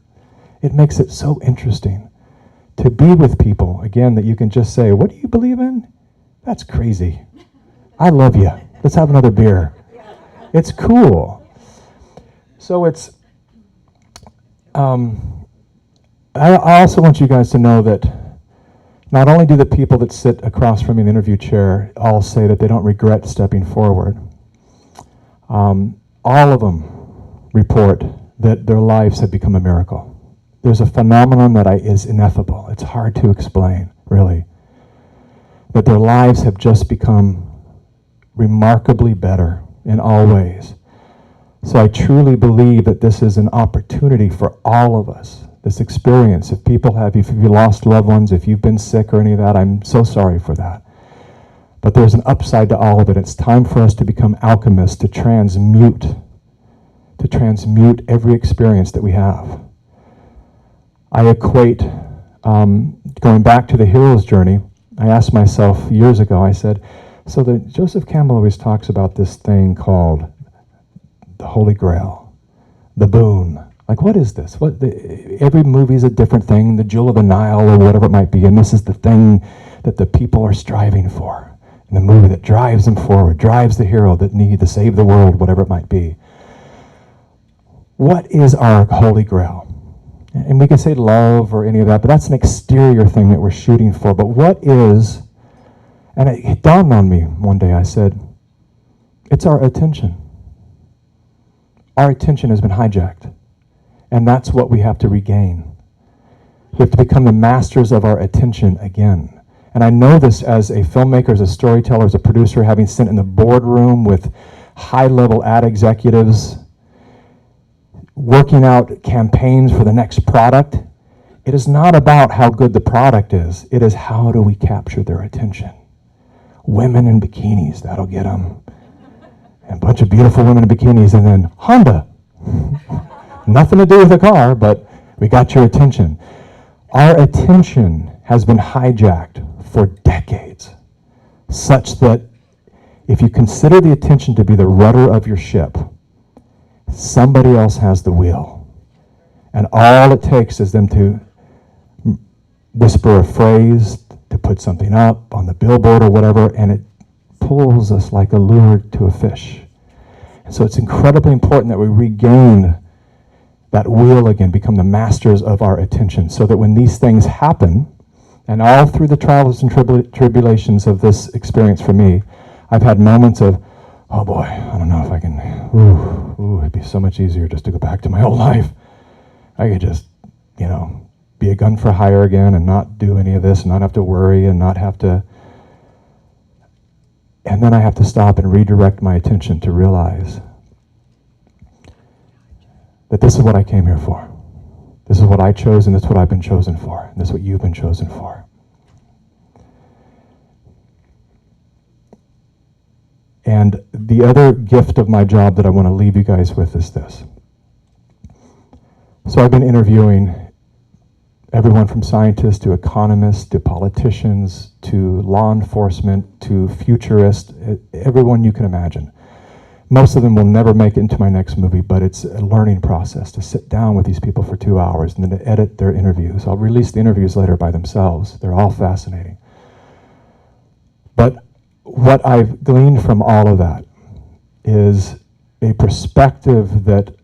[SPEAKER 1] It makes it so interesting to be with people, again, that you can just say, what do you believe in? That's crazy. I love you. Let's have another beer. It's cool. So it's, I also want you guys to know that not only do the people that sit across from me in the interview chair all say that they don't regret stepping forward, all of them report that their lives have become a miracle. There's a phenomenon that is ineffable. It's hard to explain, really. That their lives have just become remarkably better in all ways. So I truly believe that this is an opportunity for all of us, this experience. If you lost loved ones, if you've been sick or any of that, I'm so sorry for that. But there's an upside to all of it. It's time for us to become alchemists, to transmute every experience that we have. I equate, going back to the hero's journey, I asked myself years ago, I said, so Joseph Campbell always talks about this thing called the Holy Grail, the boon. Like, what is this? Every movie is a different thing, the Jewel of the Nile or whatever it might be, and this is the thing that the people are striving for. In the movie that drives them forward, drives the hero that needs to save the world, whatever it might be. What is our Holy Grail? And we can say love or any of that, but that's an exterior thing that we're shooting for. But what is, and it dawned on me one day, I said, it's our attention. Our attention has been hijacked. And that's what we have to regain. We have to become the masters of our attention again. And I know this as a filmmaker, as a storyteller, as a producer, having sat in the boardroom with high-level ad executives, working out campaigns for the next product. It is not about how good the product is. It is how do we capture their attention. Women in bikinis, that'll get them. And a bunch of beautiful women in bikinis, and then Honda. Nothing to do with the car, but we got your attention. Our attention has been hijacked for decades, such that if you consider the attention to be the rudder of your ship, somebody else has the wheel. And all it takes is them to whisper a phrase, to put something up on the billboard or whatever, and it pulls us like a lure to a fish. And so it's incredibly important that we regain that wheel again, become the masters of our attention, so that when these things happen, and all through the trials and tribulations of this experience for me, I've had moments of, oh boy, I don't know if I can, it'd be so much easier just to go back to my old life. I could just, be a gun for hire again and not do any of this, and not have to worry and not have to, and then I have to stop and redirect my attention to realize that this is what I came here for. This is what I chose, and that's what I've been chosen for. And that's what you've been chosen for. And the other gift of my job that I want to leave you guys with is this. So I've been interviewing everyone from scientists to economists to politicians to law enforcement to futurists, everyone you can imagine. Most of them will never make it into my next movie, but it's a learning process to sit down with these people for 2 hours and then to edit their interviews. I'll release the interviews later by themselves. They're all fascinating. But what I've gleaned from all of that is a perspective that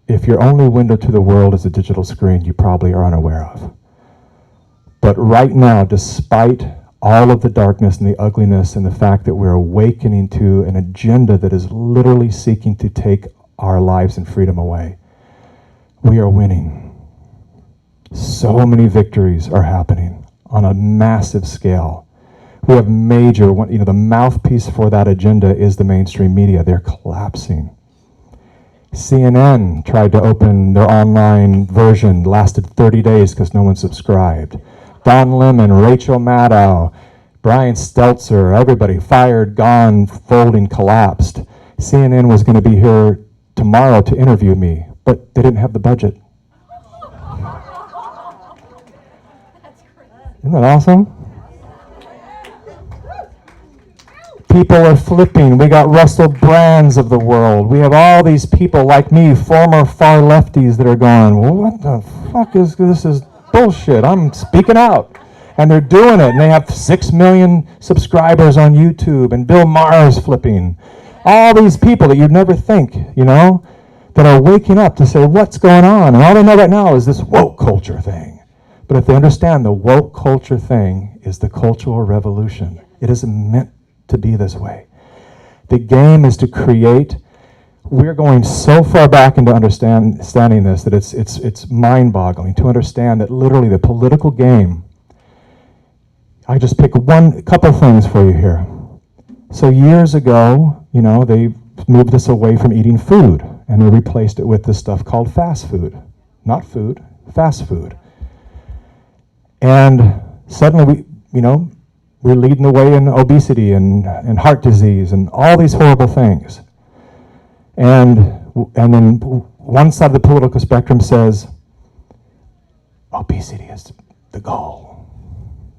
[SPEAKER 1] if your only window to the world is a digital screen, you probably are unaware of. But right now, despite all of the darkness and the ugliness and the fact that we're awakening to an agenda that is literally seeking to take our lives and freedom away, we are winning. So many victories are happening on a massive scale. We have major, the mouthpiece for that agenda is the mainstream media. They're collapsing. CNN tried to open their online version, lasted 30 days because no one subscribed. Don Lemon, Rachel Maddow, Brian Stelter, everybody fired, gone, folding, collapsed. CNN was going to be here tomorrow to interview me, but they didn't have the budget. Isn't that awesome? People are flipping. We got Russell Brands of the world. We have all these people like me, former far lefties that are going, well, what the fuck is this? Is bullshit. I'm speaking out. And they're doing it. And they have 6 million subscribers on YouTube. And Bill Maher is flipping. All these people that you'd never think, that are waking up to say, what's going on? And all they know right now is this woke culture thing. But if they understand the woke culture thing is the cultural revolution, it is meant to be this way. The game is to create. We're going so far back into understanding this that it's mind-boggling to understand that literally the political game. I just pick a couple things for you here. So years ago, they moved us away from eating food and they replaced it with this stuff called fast food. Not food, fast food. And suddenly we're leading the way in obesity and heart disease and all these horrible things. And then one side of the political spectrum says, obesity is the goal.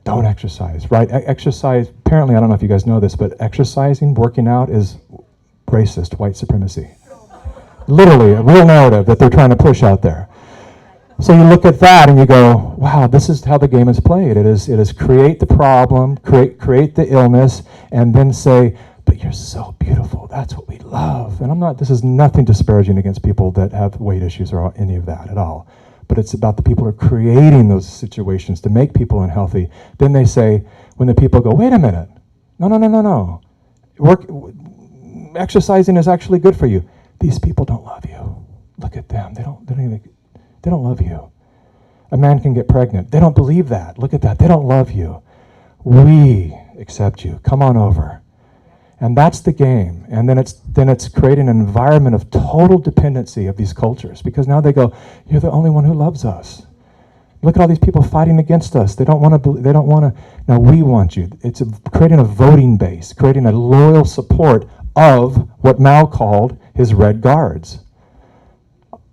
[SPEAKER 1] Don't exercise, right? Exercise, apparently, I don't know if you guys know this, but exercising, working out is racist, white supremacy. Literally, a real narrative that they're trying to push out there. So you look at that and you go, wow, this is how the game is played. It is create the problem, create the illness, and then say, but you're so beautiful. That's what we love. And this is nothing disparaging against people that have weight issues or any of that at all. But it's about the people who are creating those situations to make people unhealthy. Then they say, when the people go, wait a minute, no. Exercising is actually good for you. These people don't love you. Look at them. They don't love you. A man can get pregnant. They don't believe that. Look at that. They don't love you. We accept you. Come on over. And that's the game. And then it's creating an environment of total dependency of these cultures, because now they go, you're the only one who loves us. Look at all these people fighting against us. They don't want to. Now we want you. It's creating a voting base, creating a loyal support of what Mao called his red guards.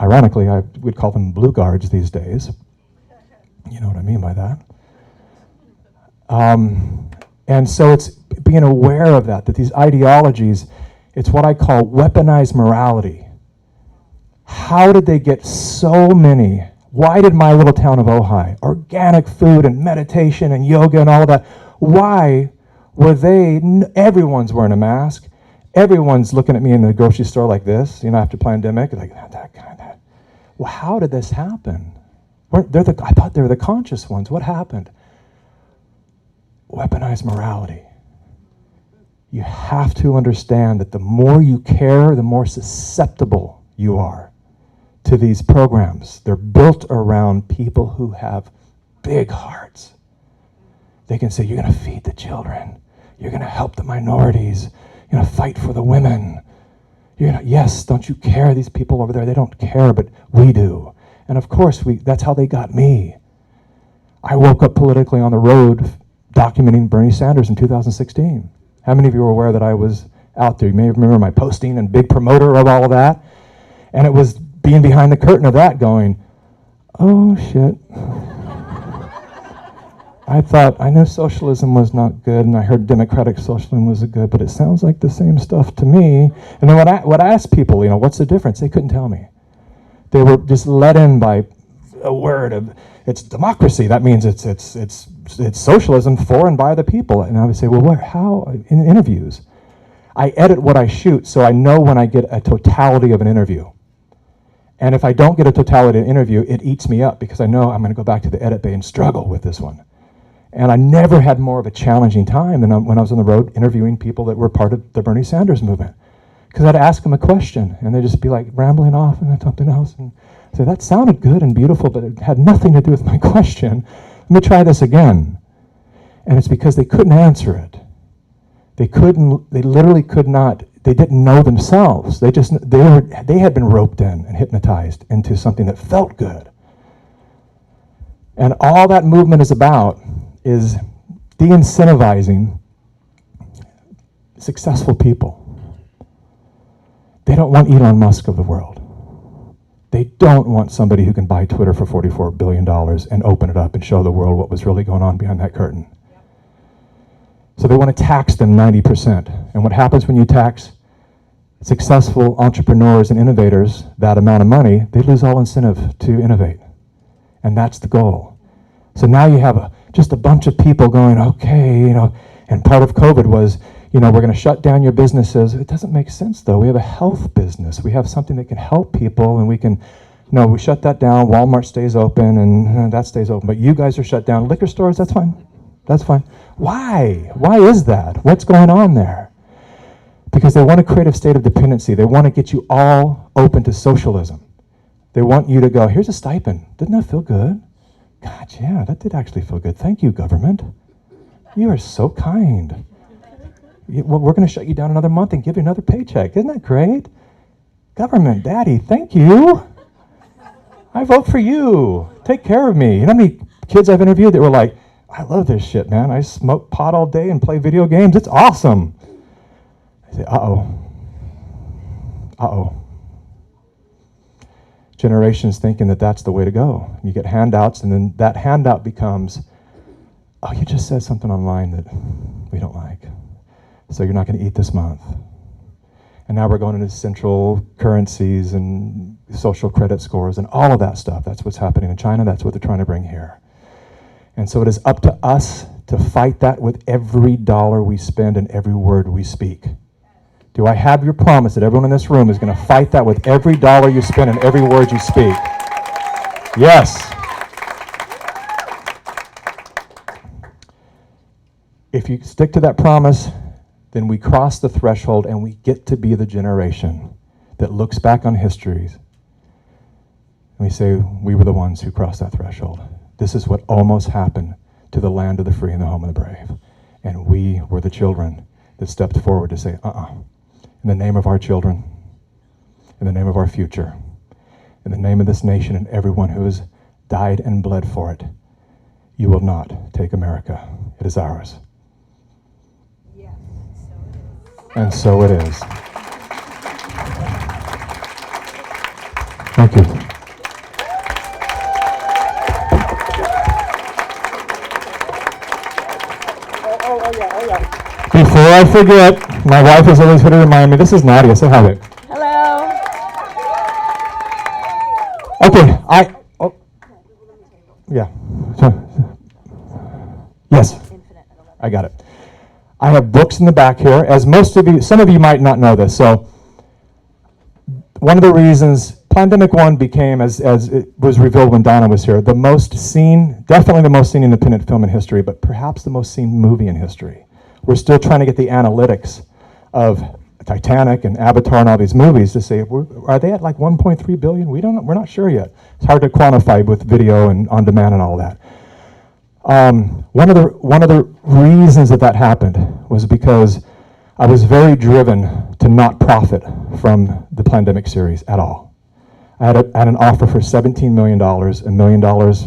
[SPEAKER 1] Ironically, I would call them blue guards these days. You know what I mean by that. And so it's being aware of that these ideologies, it's what I call weaponized morality. How did they get so many? Why did my little town of Ojai, organic food and meditation and yoga and all of that, why were everyone's wearing a mask, everyone's looking at me in the grocery store like this, after pandemic, like that kind of that. Well, how did this happen? I thought they were the conscious ones. What happened? Weaponized morality. You have to understand that the more you care, the more susceptible you are to these programs. They're built around people who have big hearts. They can say, you're going to feed the children. You're going to help the minorities. You're going to fight for the women. Yes, don't you care? These people over there, they don't care, but we do. And of course, that's how they got me. I woke up politically on the road documenting Bernie Sanders in 2016. How many of you are aware that I was out there? You may remember my posting and big promoter of all of that. And it was being behind the curtain of that going, oh shit. I thought, I knew socialism was not good, and I heard democratic socialism was good, but it sounds like the same stuff to me. And then when I asked people, what's the difference? They couldn't tell me. They were just let in by a word of, it's democracy. That means it's socialism for and by the people. And I would say, well, how? In interviews, I edit what I shoot, so I know when I get a totality of an interview. And if I don't get a totality of an interview, it eats me up because I know I'm going to go back to the edit bay and struggle with this one. And I never had more of a challenging time than when I was on the road interviewing people that were part of the Bernie Sanders movement. Because I'd ask them a question, and they'd just be like rambling off and then something else. And I'd say, that sounded good and beautiful, but it had nothing to do with my question. Let me try this again. And it's because they couldn't answer it. They literally could not, they didn't know themselves. They had been roped in and hypnotized into something that felt good. And all that movement is about is de-incentivizing successful people. They don't want Elon Musk of the world. They don't want somebody who can buy Twitter for $44 billion and open it up and show the world what was really going on behind that curtain. So they want to tax them 90%. And what happens when you tax successful entrepreneurs and innovators that amount of money, they lose all incentive to innovate. And that's the goal. So now you have just a bunch of people going, okay, and part of COVID was, we're going to shut down your businesses. It doesn't make sense, though. We have a health business. We have something that can help people, and we can, we shut that down. Walmart stays open, and that stays open. But you guys are shut down. Liquor stores, that's fine. That's fine. Why? Why is that? What's going on there? Because they want to create a state of dependency. They want to get you all open to socialism. They want you to go, here's a stipend. Didn't that feel good? God, yeah, that did actually feel good. Thank you, government. You are so kind. Well, we're going to shut you down another month and give you another paycheck. Isn't that great? Government, daddy, thank you. I vote for you. Take care of me. You know how many kids I've interviewed that were like, I love this shit, man. I smoke pot all day and play video games. It's awesome. I say, uh-oh. Uh-oh. Generations thinking that that's the way to go. You get handouts, and then that handout becomes, oh, you just said something online that we don't like, so you're not going to eat this month. And now we're going into central currencies and social credit scores and all of that stuff. That's what's happening in China. That's what they're trying to bring here. And so it is up to us to fight that with every dollar we spend and every word we speak. Do I have your promise that everyone in this room is going to fight that with every dollar you spend and every word you speak? Yes. If you stick to that promise, then we cross the threshold and we get to be the generation that looks back on history and we say, we were the ones who crossed that threshold. This is what almost happened to the land of the free and the home of the brave. And we were the children that stepped forward to say, in the name of our children, in the name of our future, in the name of this nation and everyone who has died and bled for it, you will not take America. It is ours.
[SPEAKER 9] Yeah,
[SPEAKER 1] And so it is. Thank you. Before I forget, my wife is always going to remind me, this is Nadia, say hi.
[SPEAKER 2] Hello.
[SPEAKER 1] Okay, yeah. Yes, I got it. I have books in the back here. As some of you might not know this. So one of the reasons Pandemic 1 became, as it was revealed when Donna was here, definitely the most seen independent film in history, but perhaps the most seen movie in history. We're still trying to get the analytics of Titanic and Avatar and all these movies to say, are they at like 1.3 billion? We're not sure yet. It's hard to quantify with video and on demand and all that. One of the reasons that happened was because I was very driven to not profit from the Pandemic series at all. I had an offer for $17 million, $1 million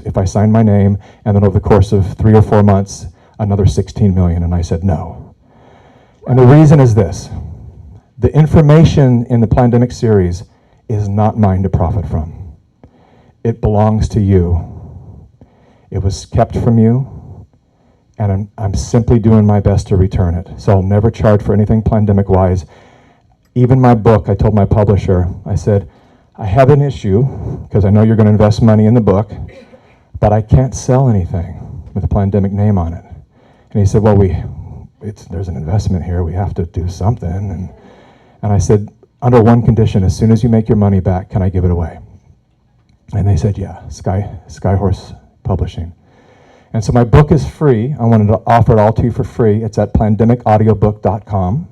[SPEAKER 1] if I signed my name, and then over the course of 3 or 4 months, another 16 million, and I said no. And the reason is this: the information in the Pandemic series is not mine to profit from. It belongs to you. It was kept from you. and I'm simply doing my best to return it. So I'll never charge for anything pandemic-wise. Even my book, I told my publisher, I said, I have an issue, because I know you're going to invest money in the book, but I can't sell anything with a pandemic name on it. And he said, well, there's an investment here, we have to do something. And I said, under one condition, as soon as you make your money back, can I give it away? And they said, yeah, Skyhorse Publishing. And so my book is free. I wanted to offer it all to you for free. It's at pandemicaudiobook.com.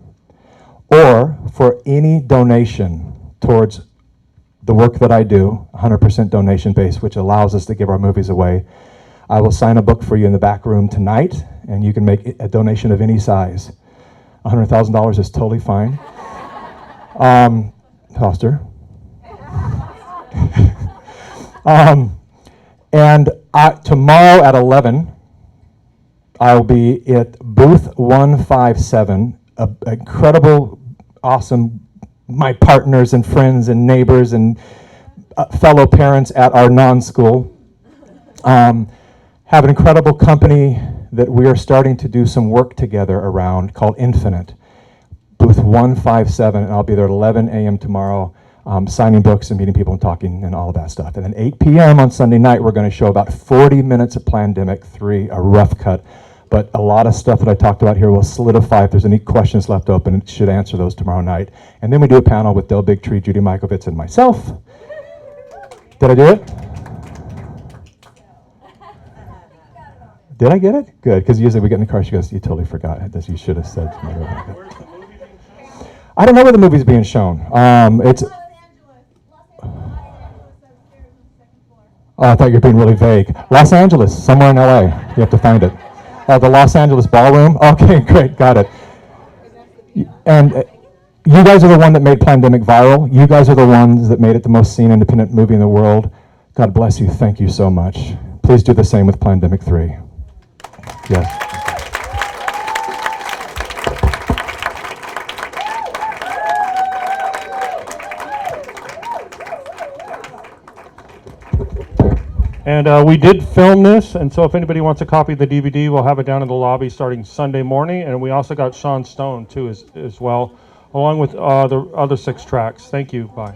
[SPEAKER 1] Or for any donation towards the work that I do, 100% donation based, which allows us to give our movies away, I will sign a book for you in the back room tonight, and you can make a donation of any size. $100,000 is totally fine. Foster. And tomorrow at 11, I'll be at booth 157, incredible, awesome, my partners and friends and neighbors and fellow parents at our non-school. Have an incredible company that we are starting to do some work together around called Infinite. Booth 157, and I'll be there at 11 a.m. tomorrow, signing books and meeting people and talking and all of that stuff. And then 8 p.m. on Sunday night, we're going to show about 40 minutes of Plandemic 3, a rough cut. But a lot of stuff that I talked about here will solidify. If there's any questions left open, it should answer those tomorrow night. And then we do a panel with Del Bigtree, Judy Mikovits, and myself. Did I do it? Did I get it? Good, because usually we get in the car, she goes, you totally forgot. You should have said. I don't know where the movie's being shown. It's. Oh, I thought you were being really vague. Los Angeles, somewhere in LA. You have to find it. The Los Angeles Ballroom. Okay, great, got it. And you guys are the one that made Plandemic viral. You guys are the ones that made it the most seen independent movie in the world. God bless you. Thank you so much. Please do the same with Plandemic 3. Yes.
[SPEAKER 5] And we did film this, and so if anybody wants a copy of the DVD, we'll have it down in the lobby starting Sunday morning. And we also got Sean Stone, too, as well, along with the other 6 tracks. Thank you. Bye.